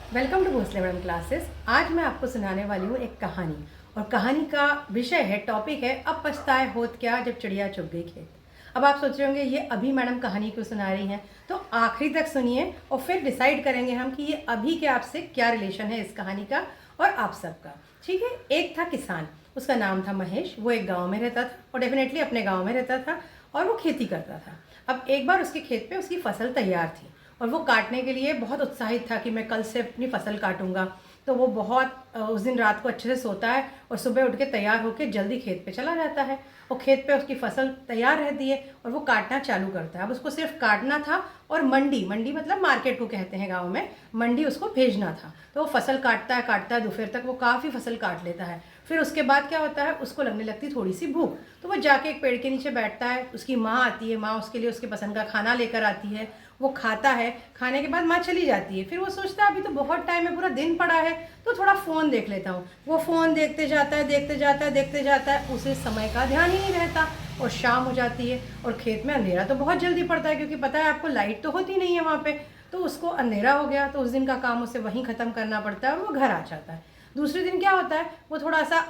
Welcome to Bhosale madam classes. आज मैं आपको सुनाने वाली हूँ एक कहानी। और कहानी का विषय है, टॉपिक है, अब पछताए होत क्या जब चिड़िया चुग गई खेत। अब आप सोच रहे होंगे ये अभी मैडम कहानी क्यों सुना रही हैं, तो आखिरी तक सुनिए और फिर डिसाइड करेंगे हम कि ये अभी के आपसे क्या रिलेशन है इस कहानी का और आप सबका। ठीक है। एक था किसान, उसका नाम था महेश। वो एक गाँव में रहता था और डेफिनेटली अपने गाँव में रहता था और वो खेती करता था। अब एक बार उसके खेत पे उसकी फसल तैयार थी और वो काटने के लिए बहुत उत्साहित था कि मैं कल से अपनी फसल काटूंगा। तो वो बहुत उस दिन रात को अच्छे से सोता है और सुबह उठ के तैयार होकर जल्दी खेत पे चला जाता है। और खेत पे उसकी फसल तैयार रहती है और वो काटना चालू करता है। अब उसको सिर्फ काटना था और मंडी मंडी मतलब मार्केट को कहते हैं गाँव में, मंडी उसको भेजना था। तो वो फसल काटता है दोपहर तक वो काफ़ी फसल काट लेता है। फिर उसके बाद क्या होता है, उसको लगने लगती थोड़ी सी भूख। तो वो जाके एक पेड़ के नीचे बैठता है। उसकी माँ आती है, माँ उसके लिए उसके पसंद का खाना लेकर आती है। वो खाता है, खाने के बाद माँ चली जाती है। फिर वो सोचता है अभी तो बहुत टाइम है, पूरा दिन पड़ा है, तो थोड़ा फ़ोन देख लेता हूँ। वो फ़ोन देखते जाता है, उसे समय का ध्यान ही नहीं रहता और शाम हो जाती है। और खेत में अंधेरा तो बहुत जल्दी पड़ता है, क्योंकि पता है आपको लाइट तो होती नहीं है वहाँ पे। तो उसको अंधेरा हो गया, तो उस दिन का काम उसे वहीं ख़त्म करना पड़ता है और वो घर आ जाता है। दूसरे दिन क्या होता है, वो थोड़ा सा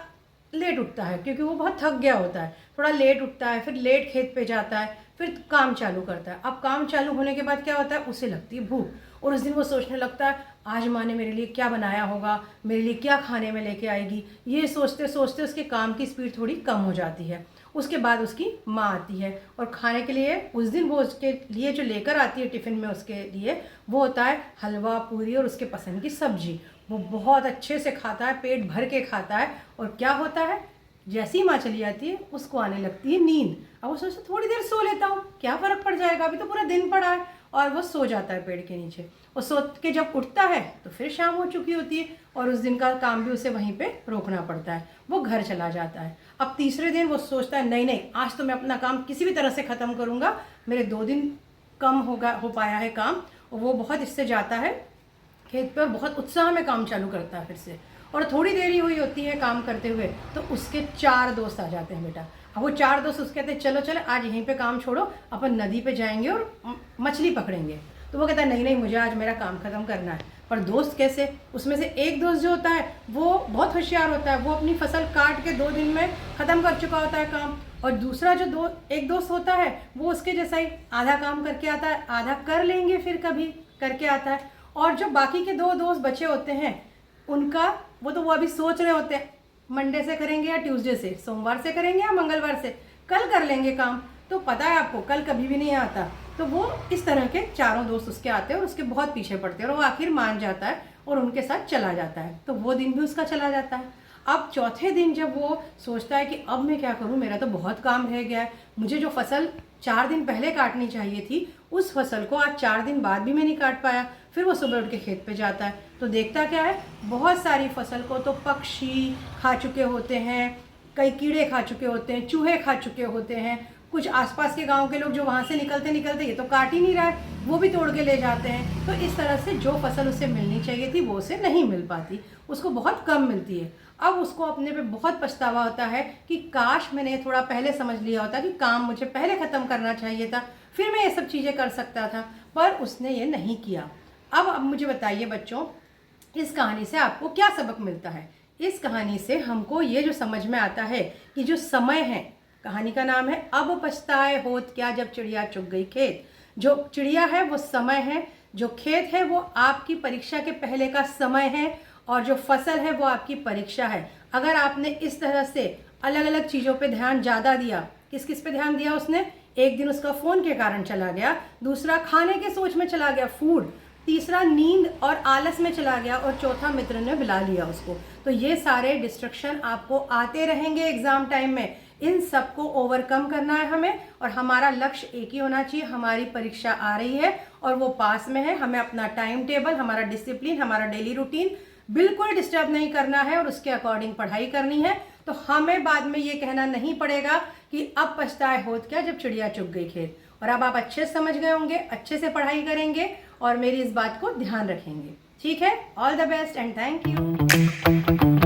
लेट उठता है क्योंकि वो बहुत थक गया होता है। थोड़ा लेट उठता है, फिर लेट खेत पे जाता है, फिर काम चालू करता है। अब काम चालू होने के बाद क्या होता है, उसे लगती है भूख। और उस दिन वो सोचने लगता है आज माँ ने मेरे लिए क्या बनाया होगा, मेरे लिए क्या खाने में लेके आएगी। ये सोचते सोचते उसके काम की स्पीड थोड़ी कम हो जाती है। उसके बाद उसकी माँ आती है और खाने के लिए उस दिन वो उसके लिए जो लेकर आती है टिफ़िन में उसके लिए, वो होता है हलवा पूरी और उसके पसंद की सब्जी। वो बहुत अच्छे से खाता है, पेट भर के खाता है। और क्या होता है, जैसी माँ चली जाती है उसको आने लगती है नींद। अब वो सोचता थोड़ी देर सो लेता हूँ, क्या फ़र्क पड़ जाएगा, अभी तो पूरा दिन पड़ा है। और वो सो जाता है पेड़ के नीचे। और सो के जब उठता है तो फिर शाम हो चुकी होती है और उस दिन का काम भी उसे वहीं पे रोकना पड़ता है। वो घर चला जाता है। अब तीसरे दिन वो सोचता है नहीं नहीं, आज तो मैं अपना काम किसी भी तरह से ख़त्म करूँगा। मेरे 2 दिन कम हो पाया है काम। और वो बहुत इससे जाता है खेत पर, बहुत उत्साह में काम चालू करता है फिर से। और थोड़ी देरी हुई होती है काम करते हुए, तो उसके 4 दोस्त आ जाते हैं बेटा। अब वो 4 दोस्त उसके कहते हैं चलो चलो आज यहीं पे काम छोड़ो, अपन नदी पे जाएंगे और मछली पकड़ेंगे। तो वो कहता है नहीं नहीं, मुझे आज मेरा काम ख़त्म करना है। पर दोस्त कैसे, उसमें से एक दोस्त जो होता है वो बहुत होशियार होता है। वो अपनी फसल काट के 2 दिन में ख़त्म कर चुका होता है काम। और दूसरा जो एक दोस्त होता है वो उसके जैसा ही आधा काम करके आता है, आधा कर लेंगे फिर कभी करके आता है। और जो बाकी के 2 दोस्त बचे होते हैं उनका, वो अभी सोच रहे होते हैं मंडे से करेंगे या ट्यूसडे से, सोमवार से करेंगे या मंगलवार से, कल कर लेंगे काम। तो पता है आपको कल कभी भी नहीं आता। तो वो इस तरह के 4 दोस्त उसके आते हैं और उसके बहुत पीछे पड़ते हैं और वो आखिर मान जाता है और उनके साथ चला जाता है। तो वो दिन भी उसका चला जाता है। अब चौथे दिन जब वो सोचता है कि अब मैं क्या करूं, मेरा तो बहुत काम रह गया है, मुझे जो फसल 4 दिन पहले काटनी चाहिए थी उस फसल को आज 4 दिन बाद भी मैं नहीं काट पाया। फिर वो सुबह उठ के खेत पे जाता है तो देखता क्या है, बहुत सारी फसल को तो पक्षी खा चुके होते हैं, कई कीड़े खा चुके होते हैं, चूहे खा चुके होते हैं। कुछ आसपास के गांव के लोग जो वहाँ से निकलते निकलते ये तो काट ही नहीं रहा है, वो भी तोड़ के ले जाते हैं। तो इस तरह से जो फसल उसे मिलनी चाहिए थी वो उसे नहीं मिल पाती, उसको बहुत कम मिलती है। अब उसको अपने पे बहुत पछतावा होता है कि काश मैंने थोड़ा पहले समझ लिया होता कि काम मुझे पहले ख़त्म करना चाहिए था, फिर मैं ये सब चीज़ें कर सकता था, पर उसने ये नहीं किया। अब मुझे बताइए बच्चों, इस कहानी से आपको क्या सबक मिलता है। इस कहानी से हमको ये जो समझ में आता है कि जो समय है, कहानी का नाम है अब पछताए होत क्या जब चिड़िया चुग गई खेत। जो चिड़िया है वो समय है, जो खेत है वो आपकी परीक्षा के पहले का समय है, और जो फसल है वो आपकी परीक्षा है। अगर आपने इस तरह से अलग अलग चीज़ों पे ध्यान ज़्यादा दिया, किस किस पे ध्यान दिया उसने, एक दिन उसका फ़ोन के कारण चला गया, दूसरा खाने के सोच में चला गया फूड, तीसरा नींद और आलस में चला गया, और चौथा मित्र ने बुला लिया उसको। तो ये सारे डिस्ट्रक्शन आपको आते रहेंगे एग्ज़ाम टाइम में। इन सबको ओवरकम करना है हमें, और हमारा लक्ष्य एक ही होना चाहिए, हमारी परीक्षा आ रही है और वो पास में है। हमें अपना टाइम टेबल, हमारा डिसिप्लिन, हमारा डेली रूटीन बिल्कुल डिस्टर्ब नहीं करना है और उसके अकॉर्डिंग पढ़ाई करनी है। तो हमें बाद में ये कहना नहीं पड़ेगा कि अब पछताए होत क्या जब चिड़िया चुग गई खेत। और अब आप अच्छे से समझ गए होंगे, अच्छे से पढ़ाई करेंगे और मेरी इस बात को ध्यान रखेंगे। ठीक है, all the best and thank you.